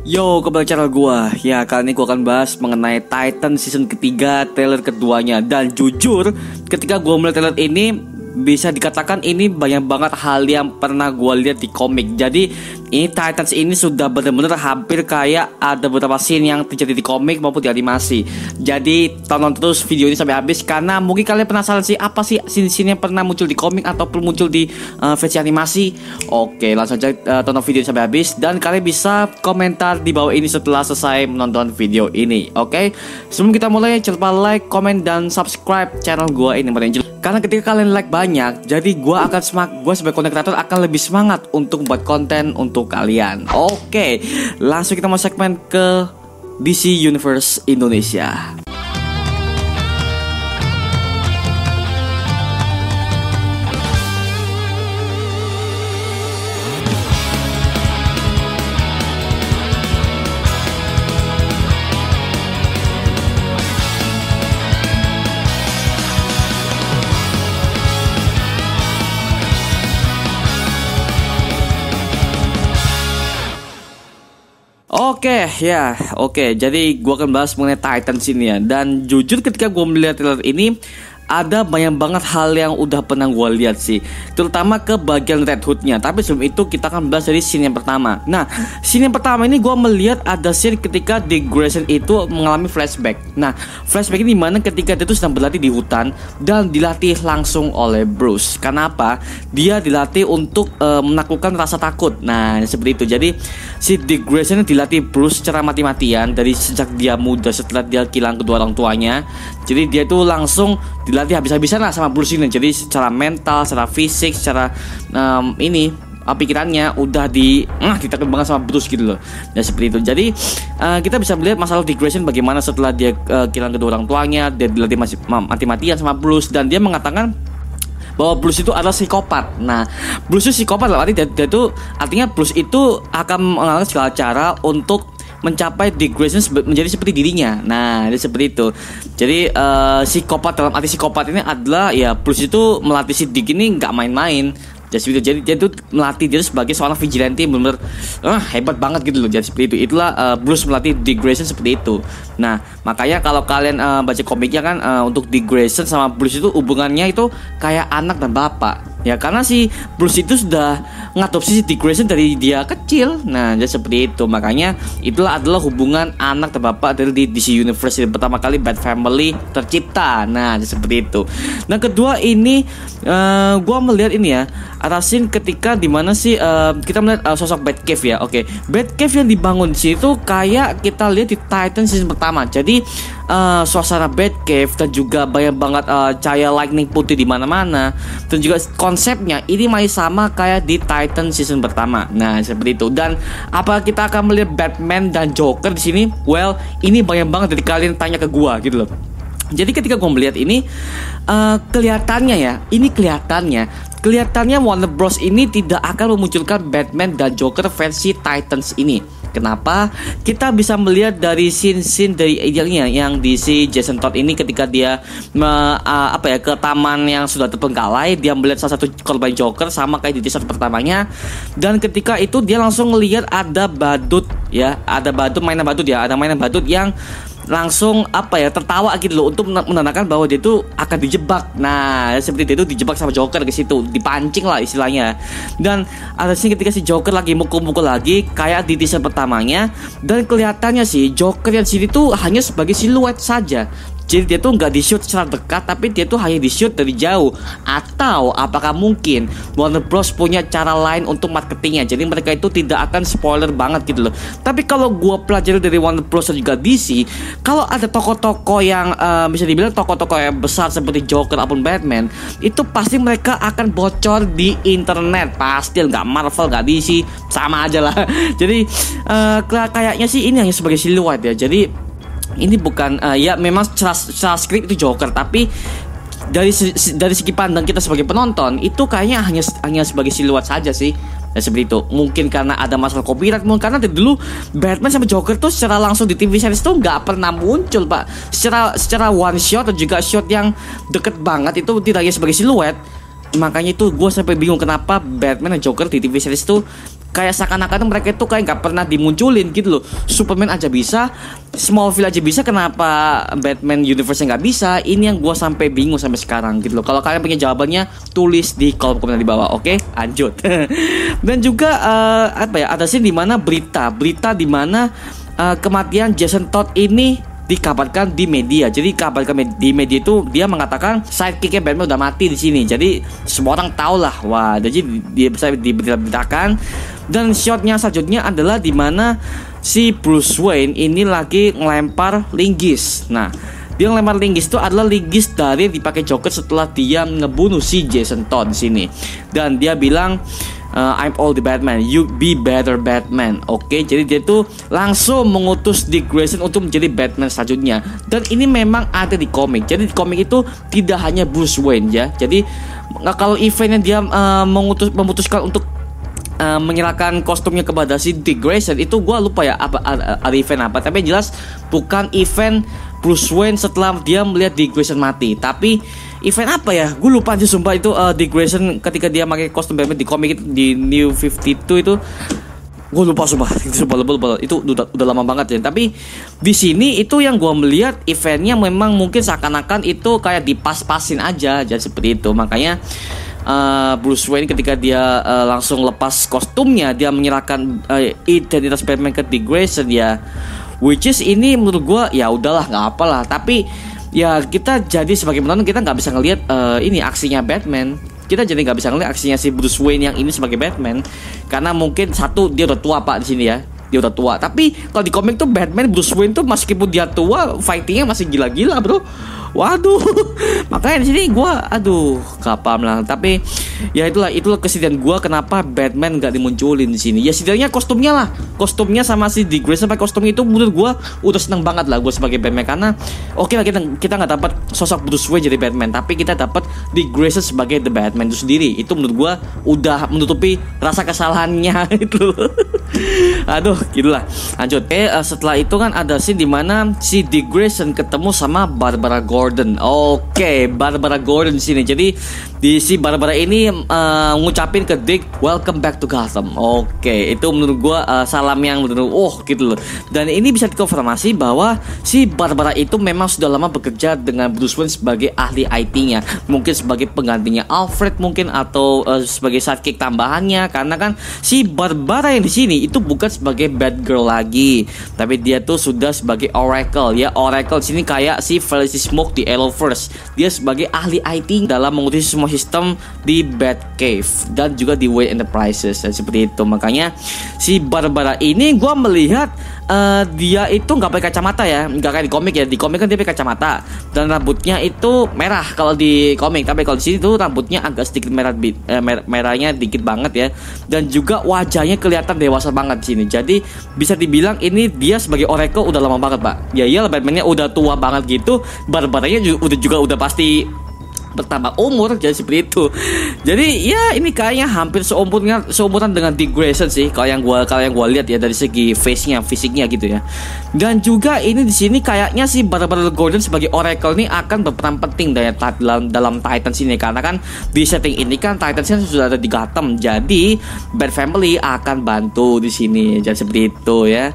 Yo, kembali ke channel gua. Ya, kali ini gua akan bahas mengenai Titan season ketiga, trailer keduanya. Dan jujur, ketika gua melihat trailer ini, bisa dikatakan ini banyak banget hal yang pernah gua lihat di komik. Jadi ini Titans ini sudah benar-benar hampir kayak ada beberapa scene yang terjadi di komik maupun di animasi. Jadi tonton terus video ini sampai habis, karena mungkin kalian penasaran sih apa sih scene-scene yang pernah muncul di komik ataupun muncul di versi animasi. Oke, langsung aja tonton video ini sampai habis, dan kalian bisa komentar di bawah ini setelah selesai menonton video ini. Oke, sebelum kita mulai, jangan lupa like, comment, dan subscribe channel gua ini. Karena ketika kalian like banyak, jadi gue sebagai content creator akan lebih semangat untuk membuat konten untuk kalian. Oke, langsung kita mau segmen ke DC Universe Indonesia. Oke, jadi gue akan bahas mengenai Titans ini ya. Dan jujur ketika gue melihat trailer ini, ada banyak banget hal yang udah pernah gue lihat sih, terutama ke bagian Red Hood-nya. Tapi sebelum itu kita akan bahas dari scene yang pertama. Nah, scene yang pertama ini gue melihat ada scene ketika Dick Grayson itu mengalami flashback. Nah, flashback ini dimana ketika dia itu sedang berlatih di hutan dan dilatih langsung oleh Bruce. Kenapa? Dia dilatih untuk menaklukkan rasa takut. Nah, seperti itu. Jadi si Dick Grayson dilatih Bruce secara mati-matian dari sejak dia muda, setelah dia kehilangan kedua orang tuanya. Jadi dia itu langsung dilatih habis-habisan lah sama Bruce ini. Jadi secara mental, secara fisik, secara pikirannya udah ditekan banget sama Bruce gitu loh. Ya seperti itu. Jadi kita bisa melihat masalah Dick Grayson bagaimana setelah dia kehilangan kedua orang tuanya, dia dilatih mati-matian sama Bruce, dan dia mengatakan bahwa Bruce itu adalah psikopat. Nah, Bruce itu psikopat lah, artinya Bruce itu akan mengalami segala cara untuk mencapai Dick Grayson menjadi seperti dirinya. Nah, jadi seperti itu. Jadi psikopat dalam arti psikopat ini adalah ya Bruce itu melatih si Dick ini nggak main-main. Jadi dia itu melatih dia sebagai seorang vigilante benar-benar hebat banget gitu loh. Jadi seperti itu. Itulah Bruce melatih Dick Grayson seperti itu. Nah, makanya kalau kalian baca komiknya kan, untuk Dick Grayson sama Bruce itu hubungannya itu kayak anak dan bapak. Ya, karena si Bruce itu sudah ngadopsi si Dick Grayson dari dia kecil. Nah, jadi seperti itu. Makanya itulah adalah hubungan anak dan bapak dari di DC Universe yang pertama kali Bat Family tercipta. Nah, jadi seperti itu. Nah, kedua ini gua melihat ini ya, ada scene ketika dimana sih kita melihat sosok Batcave ya. Oke, Batcave yang dibangun di situ kayak kita lihat di Titan season pertama. Jadi suasana Batcave dan juga banyak banget cahaya lightning putih di mana-mana, dan juga konsepnya ini masih sama kayak di Titan season pertama. Nah, seperti itu. Dan apa kita akan melihat Batman dan Joker di sini? Well, ini banyak banget dari kalian tanya ke gua gitu loh. Jadi ketika gue melihat ini, kelihatannya Warner Bros ini tidak akan memunculkan Batman dan Joker versi Titans ini. Kenapa? Kita bisa melihat dari scene dari idealnya yang di si Jason Todd ini ketika dia ke taman yang sudah terbengkalai, dia melihat salah satu korban Joker sama kayak di episode pertamanya, dan ketika itu dia langsung melihat ada mainan badut yang langsung tertawa gitu loh, untuk menandakan bahwa dia itu akan dijebak. Nah, seperti dia itu dijebak sama Joker ke situ, dipancing lah istilahnya. Dan ada sih ketika si Joker lagi mukul-mukul lagi kayak di teaser pertamanya, dan kelihatannya sih Joker yang sini tuh hanya sebagai siluet saja. Jadi dia tuh nggak di-shoot secara dekat, tapi dia tuh hanya di-shoot dari jauh. Atau apakah mungkin Warner Bros punya cara lain untuk marketingnya, jadi mereka itu tidak akan spoiler banget gitu loh. Tapi kalau gua pelajari dari Warner Bros dan juga DC, kalau ada tokoh-tokoh yang bisa dibilang tokoh-tokoh yang besar seperti Joker ataupun Batman, itu pasti mereka akan bocor di internet. Pasti nggak Marvel, nggak DC, sama aja lah. Jadi kayaknya sih ini hanya sebagai siluet ya. Jadi ini bukan memang secara skrip itu Joker, tapi dari segi pandang kita sebagai penonton itu kayaknya hanya sebagai siluet saja sih. Ya, seperti itu. Mungkin karena ada masalah copyright, mungkin karena dari dulu Batman sama Joker tuh secara langsung di TV series tuh nggak pernah muncul, Pak. Secara one shot dan juga shot yang deket banget itu tidak hanya sebagai siluet. Makanya itu gue sampai bingung kenapa Batman dan Joker di TV series tuh kayak seakan-akan mereka itu kayak nggak pernah dimunculin gitu loh. Superman aja bisa, Smallville aja bisa, kenapa Batman universe nggak bisa? Ini yang gue sampai bingung sampai sekarang gitu loh. Kalau kalian punya jawabannya, tulis di kolom komentar di bawah. Oke, lanjut. Dan juga ada scene di mana berita di mana kematian Jason Todd ini dikabarkan di media. Jadi kabarkan di media itu dia mengatakan sidekicknya Batman udah mati di sini. Jadi semua orang tahu lah. Wah, jadi dia bisa diberitakan. Dan shotnya selanjutnya adalah di mana si Bruce Wayne ini lagi ngelempar linggis. Nah, dia ngelempar linggis itu adalah linggis dari dipakai Joker setelah dia ngebunuh si Jason Todd di sini. Dan dia bilang I'm all the Batman, you be better Batman. Oke, jadi dia tuh langsung mengutus Dick Grayson untuk menjadi Batman selanjutnya. Dan ini memang ada di komik. Jadi di komik itu tidak hanya Bruce Wayne ya. Jadi kalau eventnya dia memutuskan untuk menyerahkan kostumnya kepada si Dick Grayson, itu gue lupa ya ada event apa. Tapi yang jelas bukan event Bruce Wayne setelah dia melihat Dick Grayson mati. Tapi event apa ya? Gue lupa aja sumpah itu Dick Grayson ketika dia pakai kostum Batman di komik di New 52 itu. Gue lupa sumpah. Itu udah lama banget ya. Tapi di sini itu yang gue melihat eventnya memang mungkin seakan-akan itu kayak dipas-pasin aja, jadi seperti itu. Makanya Bruce Wayne ketika dia langsung lepas kostumnya, dia menyerahkan identitas Batman ke Dick Grayson ya. Which is ini menurut gue ya udahlah nggak apalah. Tapi ya kita jadi sebagai penonton kita nggak bisa ngelihat ini aksinya Batman. Kita jadi nggak bisa ngelihat aksinya si Bruce Wayne yang ini sebagai Batman karena mungkin satu dia udah tua pak di sini ya. Dia udah tua. Tapi kalau di komik tuh Batman Bruce Wayne tuh meskipun dia tua, fightingnya masih gila-gila bro. Waduh. Makanya di sini gue gak paham lah. Tapi ya itulah kesedihan gue kenapa Batman gak dimunculin di sini. Ya setidaknya kostumnya sama si Dick Grayson pakai kostum itu menurut gue udah seneng banget lah gue sebagai Batman. Karena oke lah kita nggak dapat sosok Bruce Wayne jadi Batman, tapi kita dapat Dick Grayson sebagai The Batman itu sendiri. Itu menurut gue udah menutupi rasa kesalahannya itu. Aduh, gitulah. Lanjut. Setelah itu kan ada scene dimana si Dick Grayson ketemu sama Barbara Gordon. Oke, Barbara Gordon di sini. Jadi si Barbara ini ngucapin ke Dick, welcome back to Gotham. Oke, itu menurut gua salam yang menurut gitu loh. Dan ini bisa dikonfirmasi bahwa si Barbara itu memang sudah lama bekerja dengan Bruce Wayne sebagai ahli IT-nya. Mungkin sebagai penggantinya Alfred mungkin, atau sebagai sidekick tambahannya. Karena kan si Barbara yang di sini itu bukan sebagai Batgirl lagi, tapi dia tuh sudah sebagai Oracle ya. Oracle di sini kayak si Felicity Smoke di Arrowverse. Dia sebagai ahli IT dalam mengurusi semua sistem di Batcave dan juga di Wayne Enterprises dan seperti itu. Makanya si Barbara ini gue melihat dia itu nggak pakai kacamata ya, nggak kayak di komik ya. Di komik kan dia pakai kacamata dan rambutnya itu merah kalau di komik, tapi kalau di sini tuh rambutnya agak sedikit merahnya dikit banget ya. Dan juga wajahnya kelihatan dewasa banget di sini. Jadi bisa dibilang ini dia sebagai Oracle udah lama banget pak. Ya iyalah, Batman-nya udah tua banget gitu, Barbaranya juga udah pasti bertambah umur, jadi seperti itu. Jadi ya ini kayaknya hampir seumuran dengan Dick Grayson sih kalau yang gua lihat ya, dari segi face-nya, fisiknya gitu ya. Dan juga ini di sini kayaknya si Barbara Gordon sebagai Oracle ini akan berperan penting dalam Titans ini, karena kan di setting ini kan Titans kan sudah ada di Gotham. Jadi Bat Family akan bantu di sini, jadi seperti itu ya.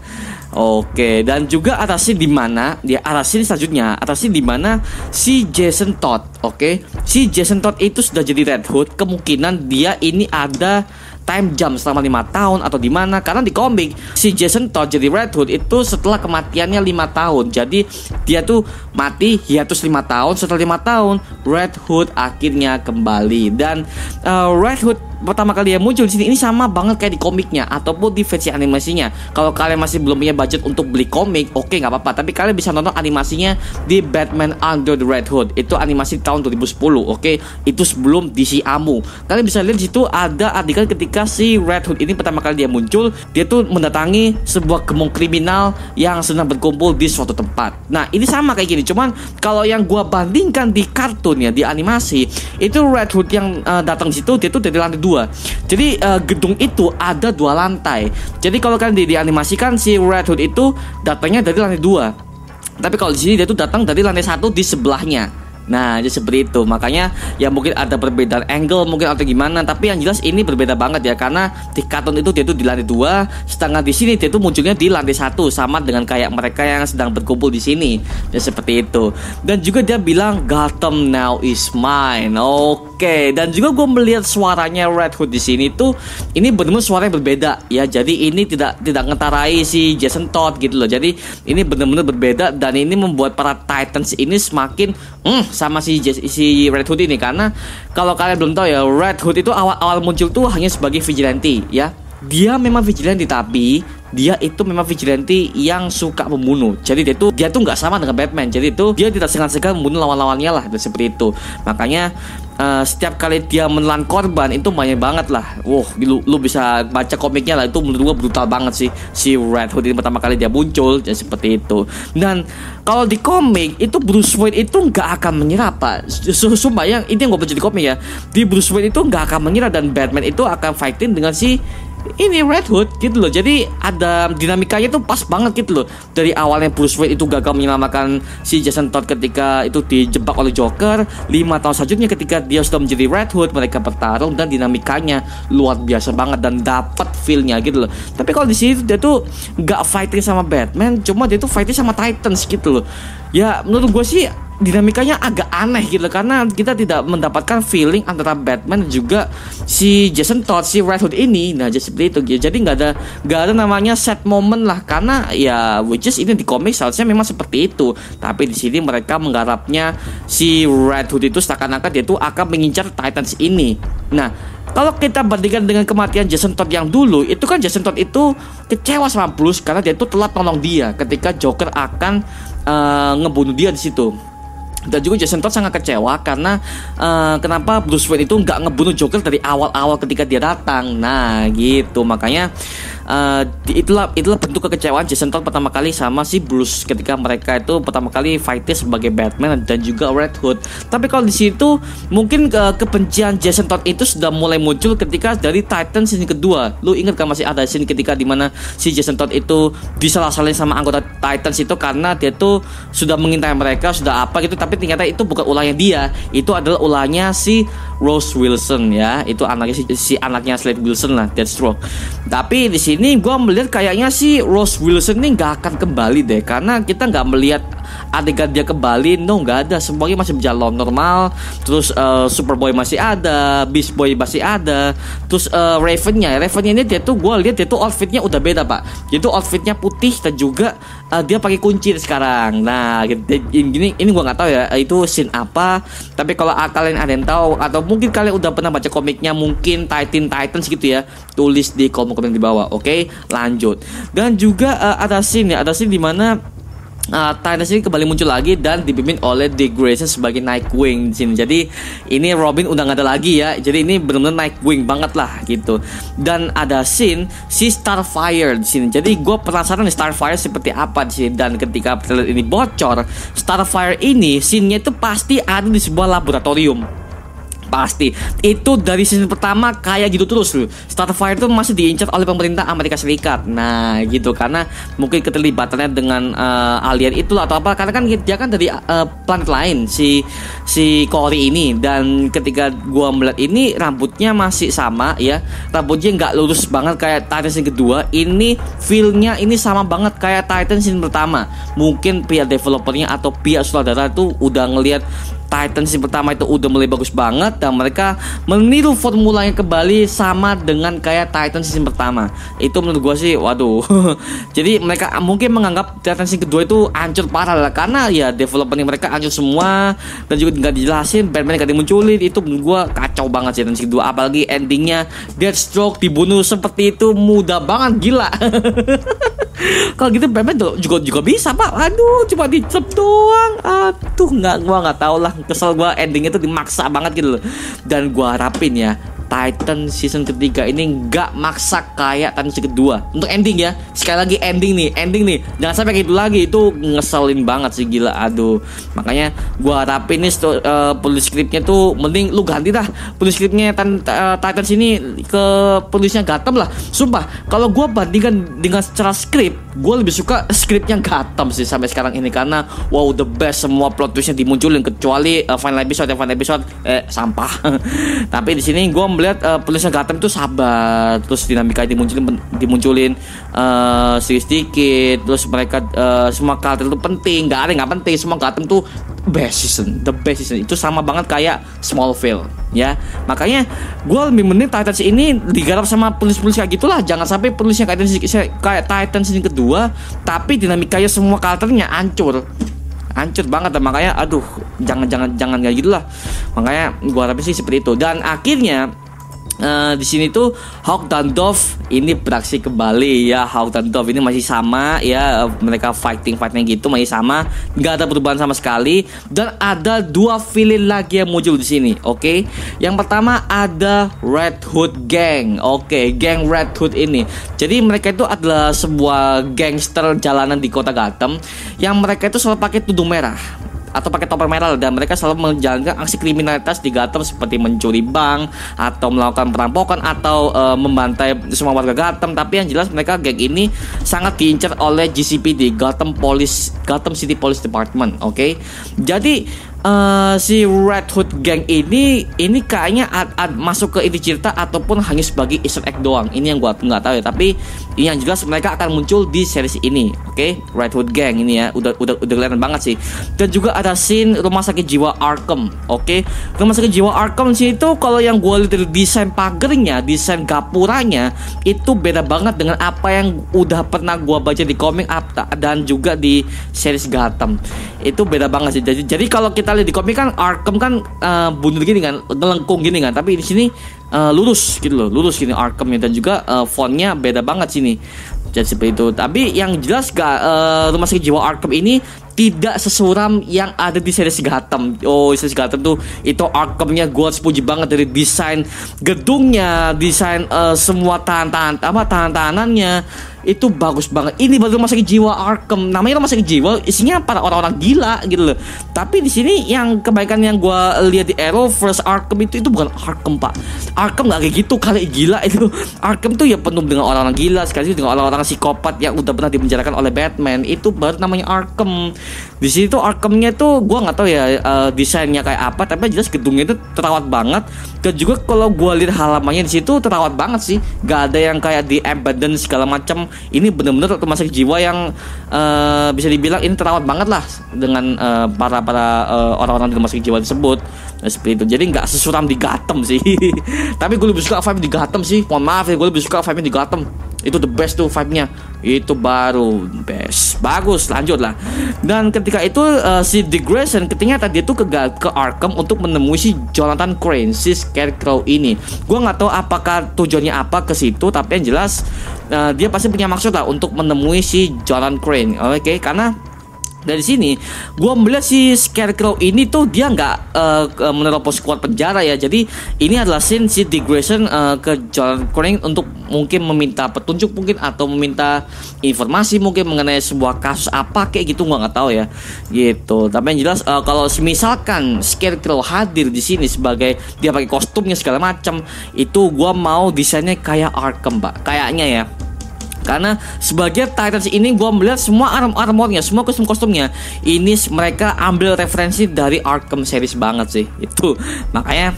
Oke, dan juga ada scene di mana selanjutnya di mana si Jason Todd, si Jason Todd itu sudah jadi Red Hood. Kemungkinan dia ini ada time jump selama 5 tahun atau di mana, karena di komik si Jason Todd jadi Red Hood itu setelah kematiannya 5 tahun. Jadi dia tuh mati hiatus 5 tahun, setelah 5 tahun Red Hood akhirnya kembali. Dan Red Hood pertama kali yang muncul di sini ini sama banget kayak di komiknya ataupun di versi animasinya. Kalau kalian masih belum punya budget untuk beli komik, oke nggak apa-apa, tapi kalian bisa nonton animasinya di Batman Under the Red Hood. Itu animasi tahun 2010, itu sebelum DC Amu. Kalian bisa lihat di situ ada adegan ketika si Red Hood ini pertama kali dia muncul, dia tuh mendatangi sebuah gembong kriminal yang sedang berkumpul di suatu tempat. Nah ini sama kayak gini, cuman kalau yang gua bandingkan di kartun ya, di animasi itu Red Hood yang datang di situ dia tuh dari lantai 2. Jadi gedung itu ada 2 lantai. Jadi kalau kan dianimasikan si Red Hood itu datangnya dari lantai 2. Tapi kalau di sini dia tuh datang dari lantai 1 di sebelahnya. Nah, jadi seperti itu. Makanya ya mungkin ada perbedaan angle mungkin atau gimana, tapi yang jelas ini berbeda banget ya, karena di kartun itu dia tuh di lantai 2, sedangkan di sini dia tuh munculnya di lantai 1, sama dengan kayak mereka yang sedang berkumpul di sini. Ya seperti itu. Dan juga dia bilang Gotham now is mine. Oke, dan juga gue melihat suaranya Red Hood di sini tuh ini benar-benar suara yang berbeda ya. Jadi ini tidak ngetarai si Jason Todd gitu loh. Jadi ini benar-benar berbeda, dan ini membuat para Titans ini semakin sama si Red Hood ini. Karena kalau kalian belum tahu ya, Red Hood itu awal muncul tuh hanya sebagai vigilante ya. Dia memang vigilante, tapi dia itu memang vigilante yang suka membunuh. Jadi dia tuh nggak sama dengan Batman. Jadi itu dia tidak segan-segan membunuh lawan-lawannya lah, dan seperti itu. Makanya setiap kali dia menelan korban itu banyak banget lah. Lu bisa baca komiknya lah, itu menurut gua brutal banget sih si Red Hood ini pertama kali dia muncul, dan seperti itu. Dan kalau di komik itu Bruce Wayne itu nggak akan menyerah, Pak. Sumpah, yang ini yang gue baca di komik ya. Di Bruce Wayne itu nggak akan menyerah, dan Batman itu akan fighting dengan si ini Red Hood gitu loh. Jadi ada dinamikanya tuh pas banget gitu loh. Dari awalnya Bruce Wayne itu gagal menyelamatkan si Jason Todd ketika itu dijebak oleh Joker, 5 tahun selanjutnya ketika dia sudah menjadi Red Hood, mereka bertarung dan dinamikanya luar biasa banget dan dapat feel-nya gitu loh. Tapi kalau di sini dia tuh nggak fighting sama Batman, cuma dia tuh fighting sama Titans gitu loh. Ya menurut gue sih dinamikanya agak aneh gitu, karena kita tidak mendapatkan feeling antara Batman juga si Jason Todd, si Red Hood ini. Nah jadi seperti itu gitu. Jadi nggak ada namanya set moment lah, karena ya which is ini di komik seharusnya memang seperti itu, tapi di sini mereka menggarapnya si Red Hood itu seakan-akan dia tuh akan mengincar Titans ini. Nah kalau kita bandingkan dengan kematian Jason Todd yang dulu, itu kan Jason Todd itu kecewa sama Bruce karena dia tuh telat nolong dia ketika Joker akan ngebunuh dia di situ. Dan juga Jason Todd sangat kecewa karena kenapa Bruce Wayne itu nggak ngebunuh Joker dari awal-awal ketika dia datang. Nah gitu, makanya itulah bentuk kekecewaan Jason Todd pertama kali sama si Bruce ketika mereka itu pertama kali fighting sebagai Batman dan juga Red Hood. Tapi kalau di situ mungkin kebencian Jason Todd itu sudah mulai muncul ketika dari Titan scene kedua. Lu ingat kan masih ada scene ketika dimana si Jason Todd itu disalah-salahin sama anggota Titans itu karena dia tuh sudah mengintai mereka, sudah apa gitu, tapi ternyata itu bukan ulahnya dia, itu adalah ulahnya si Rose Wilson ya, itu anaknya si anaknya Slade Wilson lah, Deathstroke. Tapi di sini gue melihat kayaknya si Rose Wilson ini nggak akan kembali deh, karena kita nggak melihat adegan dia kembali, nggak ada, semuanya masih berjalan normal. Terus Superboy masih ada, Beast Boy masih ada, terus Ravennya ini dia tuh gue lihat dia tuh outfitnya udah beda Pak, dia tuh outfitnya putih dan juga dia pakai kunci sekarang. Nah ini gue nggak tahu ya itu scene apa, tapi kalau kalian ada yang tahu atau mungkin kalian udah pernah baca komiknya, mungkin Titans gitu ya, tulis di kolom komen di bawah. Oke, lanjut. Dan juga ada scene di mana Titans ini kembali muncul lagi dan dipimpin oleh Dick Grayson sebagai Nightwing di sini. Jadi ini Robin udah nggak ada lagi ya. Jadi ini benar-benar Nightwing banget lah gitu. Dan ada scene si Starfire di sini. Jadi gue penasaran nih Starfire seperti apa di sini. Dan ketika trailer ini bocor, Starfire ini scene-nya itu pasti ada di sebuah laboratorium. Pasti itu dari season pertama kayak gitu terus loh. Starfire itu masih diincar oleh pemerintah Amerika Serikat. Nah gitu, karena mungkin keterlibatannya dengan alien itu atau apa, karena kan dia kan dari planet lain si Corey ini. Dan ketika gua melihat ini rambutnya masih sama ya, rambutnya nggak lurus banget kayak Titan yang kedua. Ini feelnya ini sama banget kayak Titan season pertama. Mungkin pihak developernya atau pihak sutradara itu udah ngelihat Titan season pertama itu udah mulai bagus banget dan mereka meniru formulanya kembali sama dengan kayak Titan season pertama. Itu menurut gue sih waduh. Jadi mereka mungkin menganggap Titan season kedua itu hancur parah lah, karena ya developernya mereka hancur semua dan juga nggak dijelasin, Batman nggak dimunculin. Itu menurut gue kacau banget sih Titan season kedua, apalagi endingnya Deathstroke dibunuh seperti itu, mudah banget, gila. Kalau gitu Batman juga bisa Pak. Aduh cuma dicep doang. Aduh gua nggak tahu lah, kesel gua endingnya tuh dimaksa banget gitu loh. Dan gua harapin ya Titan season ketiga ini nggak maksa kayak Titan season kedua untuk ending ya. Sekali lagi ending nih, jangan sampai kayak gitu lagi, itu ngeselin banget sih, gila. Aduh, makanya gua harapin nih penulis skripnya tuh mending lu ganti dah penulis skripnya Titan sini ke penulisnya Gotham lah. Sumpah kalau gua bandingkan dengan secara skrip, gue lebih suka skripnya Gotham sih sampai sekarang ini, karena wow, the best, semua plot twistnya dimunculin, kecuali final episode sampah. Tapi di sini gue melihat penulisnya Gotham itu sabar, terus dinamika dimunculin sedikit, terus mereka semua karakter itu penting, nggak ada yang nggak penting, semua Gotham tuh the best season. Itu sama banget kayak Smallville ya. Makanya gue lebih mending Titans ini digarap sama penulis-penulis kayak gitulah. Jangan sampai penulisnya kayak Titans ini kedua, tapi dinamikanya semua karakternya hancur banget. Dan makanya aduh, jangan kayak gitulah. Makanya gue harapin sih seperti itu. Dan akhirnya di sini tuh Hawk dan Dove ini beraksi kembali ya. Hawk dan Dove ini masih sama ya, mereka fighting gitu masih sama, nggak ada perubahan sama sekali. Dan ada dua villain lagi yang muncul di sini. Oke. Yang pertama ada Red Hood Gang. Oke, geng Red Hood ini. Jadi mereka itu adalah sebuah gangster jalanan di kota Gotham yang mereka itu selalu pakai tudung merah atau pakai topeng merah, dan mereka selalu menjalankan aksi kriminalitas di Gotham seperti mencuri bank atau melakukan perampokan atau membantai semua warga Gotham. Tapi yang jelas mereka geng ini sangat diincar oleh GCPD, Gotham City Police Department. Oke. Jadi si Red Hood Gang ini kayaknya masuk ke inti cerita ataupun hanya sebagai Easter egg doang. Ini yang gua nggak tahu ya, tapi ini yang jelas mereka akan muncul di series ini. Oke, Red Hood Gang ini ya udah kelihatan banget sih. Dan juga ada scene rumah sakit jiwa Arkham. Oke, rumah sakit jiwa Arkham sih itu kalau yang gua lihat dari desain pagernya, desain gapuranya itu beda banget dengan apa yang udah pernah gua baca di komik dan juga di series Gotham. Itu beda banget sih. Jadi kalau kita lihat di komik kan Arkham kan bunuh gini kan, ngelengkung gini kan, tapi di sini lurus gini Arkhamnya, dan juga fontnya beda banget sini. Jadi seperti itu. Tapi yang jelas rumah sakit jiwa Arkham ini tidak sesuram yang ada di series Gotham. Oh, series Gotham tuh itu Arkhamnya gue sepuji banget, dari desain gedungnya, desain semua tahanannya itu bagus banget. Ini baru rumah sakit jiwa Arkham, namanya rumah sakit jiwa, isinya para orang-orang gila gitu loh. Tapi di sini yang kebaikan yang gue lihat di Arrowverse Arkham itu bukan Arkham, Pak. Arkham nggak kayak gitu kali, gila itu. Arkham tuh ya penuh dengan orang-orang gila, sekali dengan orang-orang psikopat yang udah pernah dipenjarakan oleh Batman. Itu baru namanya Arkham. Di sini tuh Arkhamnya tuh gue nggak tahu ya desainnya kayak apa, tapi jelas gedungnya itu terawat banget. Dan juga kalau gue lihat halamannya di situ terawat banget sih, gak ada yang kayak di abandon segala macam. Ini bener-bener rumah sakit jiwa yang bisa dibilang ini terawat banget lah dengan para orang-orang di rumah sakit jiwa tersebut. Nah, seperti itu. Jadi nggak sesuram di Gotham sih. Tapi gue lebih suka vibe di Gotham sih. Mohon maaf ya, gue lebih suka vibe di Gotham. Itu the best tuh vibe-nya. Itu baru best. Bagus, lanjut lah. Dan ketika itu si Dick Grayson ketika dia tuh ke Arkham untuk menemui si Jonathan Crane, si Scarecrow ini. Gue nggak tahu apakah tujuannya apa ke situ, tapi yang jelas dia pasti punya maksud lah untuk menemui si Jonathan Crane. Oke, karena dari sini gue melihat si Scarecrow ini tuh dia nggak menerobos kuat penjara ya. Jadi ini adalah scene si Dick Grayson ke Jonathan Crane untuk mungkin meminta petunjuk mungkin, atau meminta informasi mungkin mengenai sebuah kasus apa kayak gitu, gue nggak tahu ya gitu. Tapi yang jelas kalau misalkan Scarecrow hadir di sini sebagai dia pakai kostumnya segala macam, itu gue mau desainnya kayak Arkham, Pak, kayaknya ya. Karena sebagai Titans ini gue melihat semua armornya, semua kostum-kostumnya ini mereka ambil referensi dari Arkham series banget sih. Itu makanya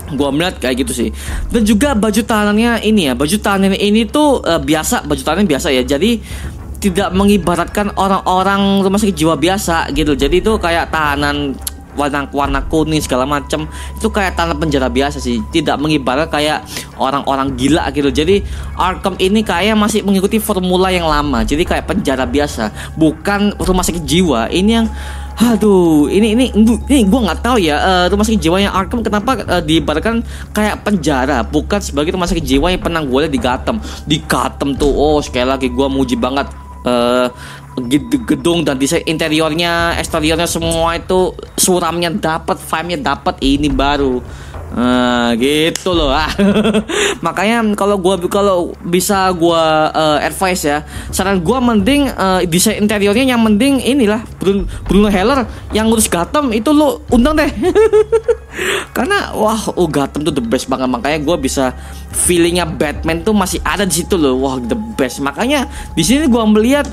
gue melihat kayak gitu sih. Dan juga baju tahanannya ini ya, baju tahanan ini tuh biasa, baju tahanan biasa ya. Jadi tidak mengibaratkan orang-orang rumah sakit jiwa biasa gitu. Jadi itu kayak tahanan warna kuning segala macam, itu kayak tanah penjara biasa sih, tidak mengibarat kayak orang-orang gila gitu. Jadi Arkham ini kayak masih mengikuti formula yang lama, jadi kayak penjara biasa, bukan rumah sakit jiwa. Ini yang ini gue nggak tahu ya, rumah sakit jiwa yang Arkham kenapa diibaratkan kayak penjara, bukan sebagai rumah sakit jiwa yang pernah gue lihat di Gotham. Di Gotham tuh, sekali lagi gue muji banget gedung dan desain interiornya, eksteriornya semua itu suramnya dapat, vibe-nya dapat. Ini baru Gitu loh. Makanya kalau bisa gua advice ya, saran gua mending desain interiornya yang mending inilah Bruno Heller yang ngurus Gotham itu lo undang deh. Karena Gotham tuh the best banget. Makanya gua bisa feelingnya Batman tuh masih ada di situ loh. Wah, the best. Makanya di sini gua melihat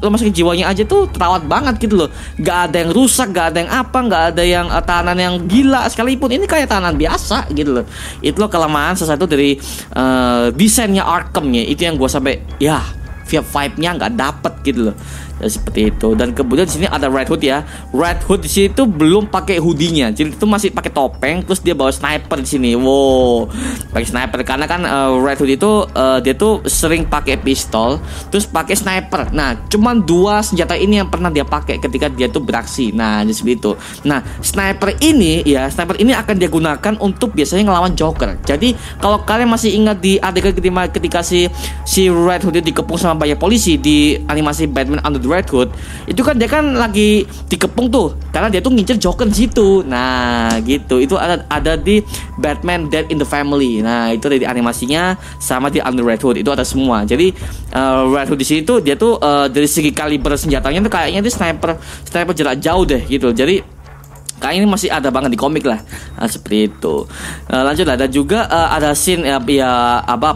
rumah sakit jiwanya aja tuh terawat banget gitu loh. Gak ada yang rusak, gak ada yang apa, gak ada yang tahanan yang gila sekalipun. Ini kayak tahanan biasa gitu loh. Itu loh kelemahan salah satu dari desainnya Arkhamnya. Itu yang gua sampai vibe-nya nggak dapet gitu loh. Ya, seperti itu. Dan kemudian di sini ada Red Hood ya. Red Hood di sini tuh belum pakai hoodie-nya. Jadi itu masih pakai topeng, terus dia bawa sniper di sini. Wow. Pakai sniper karena kan Red Hood itu dia tuh sering pakai pistol, terus pakai sniper. Nah, cuman 2 senjata ini yang pernah dia pakai ketika dia tuh beraksi. Nah, jadi seperti itu. Nah, sniper ini akan dia gunakan untuk biasanya ngelawan Joker. Jadi, kalau kalian masih ingat di adegan ketika si Red Hood dikepung sama banyak polisi di animasi Batman Under the Red Hood, itu kan dia kan lagi dikepung tuh karena dia tuh ngincer Joker di situ. Nah, gitu. Itu ada di Batman Dead in the Family. Nah, itu dari animasinya sama di Under the Red Hood itu ada semua. Jadi Red Hood di sini tuh dia tuh dari segi kaliber senjatanya tuh kayaknya dia sniper jarak jauh deh gitu. Jadi kayak ini masih ada banget di komik lah. Seperti itu. Lanjut lah. Dan juga ada scene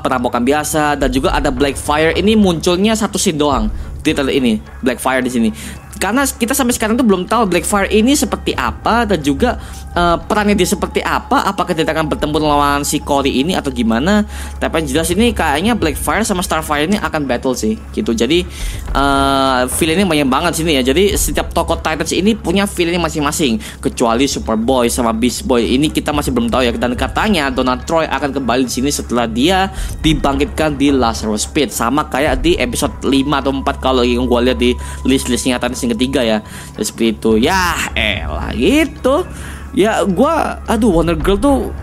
perampokan biasa. Dan juga ada Blackfire. Ini munculnya satu scene doang. Titel ini Blackfire di sini. Karena kita sampai sekarang tuh belum tahu Blackfire ini seperti apa dan juga perannya dia seperti apa. Apakah dia akan bertempur lawan si Corey ini atau gimana? Tapi yang jelas ini kayaknya Blackfire sama Starfire ini akan battle sih gitu. Jadi feelingnya banyak banget sini ya. Jadi setiap tokoh Titans ini punya feelingnya masing-masing. Kecuali Superboy sama Beast Boy ini kita masih belum tahu ya. Dan katanya Donna Troy akan kembali di sini setelah dia dibangkitkan di Lazarus Pit. Sama kayak di episode 5 atau 4 kalau yang gue lihat di list-listnya Titans yang ketiga ya. Seperti itu. Ya elah gitu. Ya Wonder Girl tuh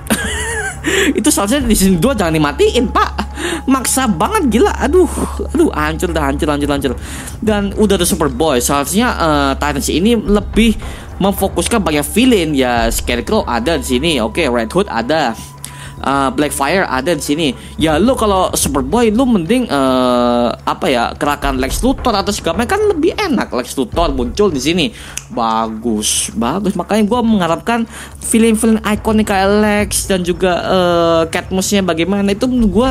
itu seharusnya di season 2 jangan dimatiin pak. Maksa banget gila. Aduh hancur. Dan udah ada Superboy. Seharusnya Titans ini lebih memfokuskan banyak villain ya. Scarecrow ada di sini. Oke, Red Hood ada. Blackfire ada di sini. Ya lu kalau Superboy lu mending gerakan Lex Luthor atau segala kan lebih enak. Lex Luthor muncul di sini. Bagus. Makanya gue mengharapkan film-film ikonik kayak Lex dan juga Cadmusnya bagaimana itu menurut gue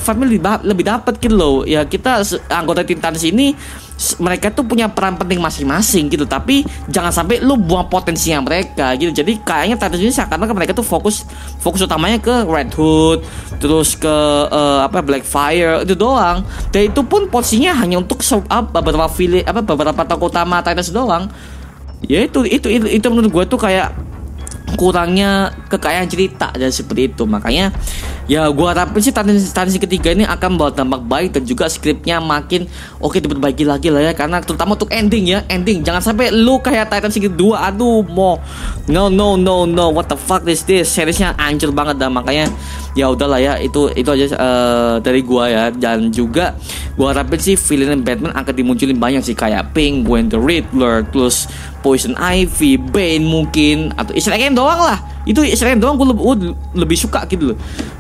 family lebih dapat gitu loh. Ya kita anggota Titans ini mereka tuh punya peran penting masing-masing gitu, tapi jangan sampai lu buang potensinya mereka gitu. Jadi kayaknya Titans ini seakan-akan mereka tuh fokus utamanya ke Red Hood, terus ke Blackfire itu doang. Dan itu pun porsinya hanya untuk beberapa tokoh utama Titans doang. Ya itu menurut gue tuh kayak kurangnya kekayaan cerita dan seperti itu. Makanya ya gue harapin sih Titans ketiga ini akan membawa dampak baik dan juga skripnya makin diperbaiki lagi lah ya. Karena terutama untuk ending jangan sampai lu kayak Titans kedua. Aduh no what the fuck is this, seriesnya hancur banget dah. Makanya ya udahlah ya, itu aja dari gue ya. Dan juga gue harapin sih villain Batman akan dimunculin banyak sih, kayak Penguin, The Riddler, terus Poison Ivy, Bane mungkin, atau Easter egg doang lah. Itu Easter egg doang gue lebih suka gitu loh.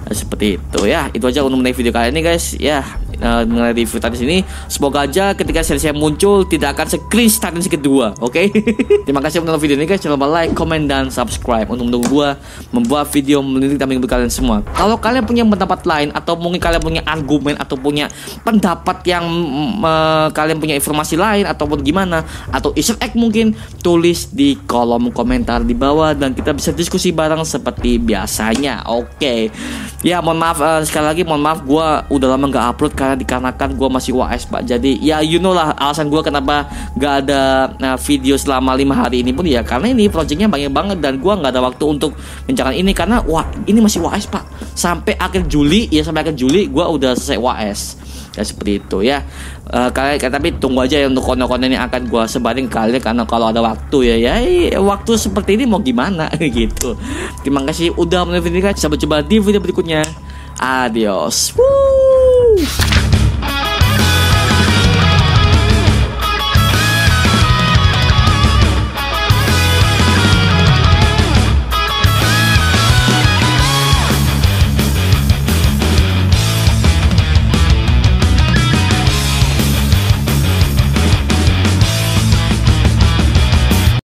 Seperti itu ya. Itu aja untuk mengenai video kali ini guys ya. Mengenai review Titans ini, semoga aja ketika series muncul tidak akan se-cringe Titans kedua. Oke? Terima kasih untuk video ini guys. Jangan lupa like, comment, dan subscribe untuk mendukung gue membuat video meneliti tampil untuk kalian semua. Kalau kalian punya pendapat lain, atau mungkin kalian punya argumen, atau punya pendapat yang kalian punya informasi lain, ataupun gimana, atau Easter egg mungkin, tulis di kolom komentar di bawah dan kita bisa diskusi bareng seperti biasanya. Oke. Ya mohon maaf sekali lagi, mohon maaf gue udah lama gak upload karena dikarenakan gue masih UAS pak. Jadi ya you know lah alasan gue kenapa gak ada video selama 5 hari ini pun ya karena ini projectnya banyak banget dan gue gak ada waktu untuk menjalankan ini karena ini masih UAS pak. Sampai akhir Juli gue udah selesai UAS. Ya seperti itu ya. Tapi tunggu aja ya untuk konten-konten yang akan gue sebarin ke kalian, karena kalau ada waktu ya waktu seperti ini mau gimana gitu. Terima kasih udah menonton video ini. Sampai jumpa di video berikutnya. Adios. Woo!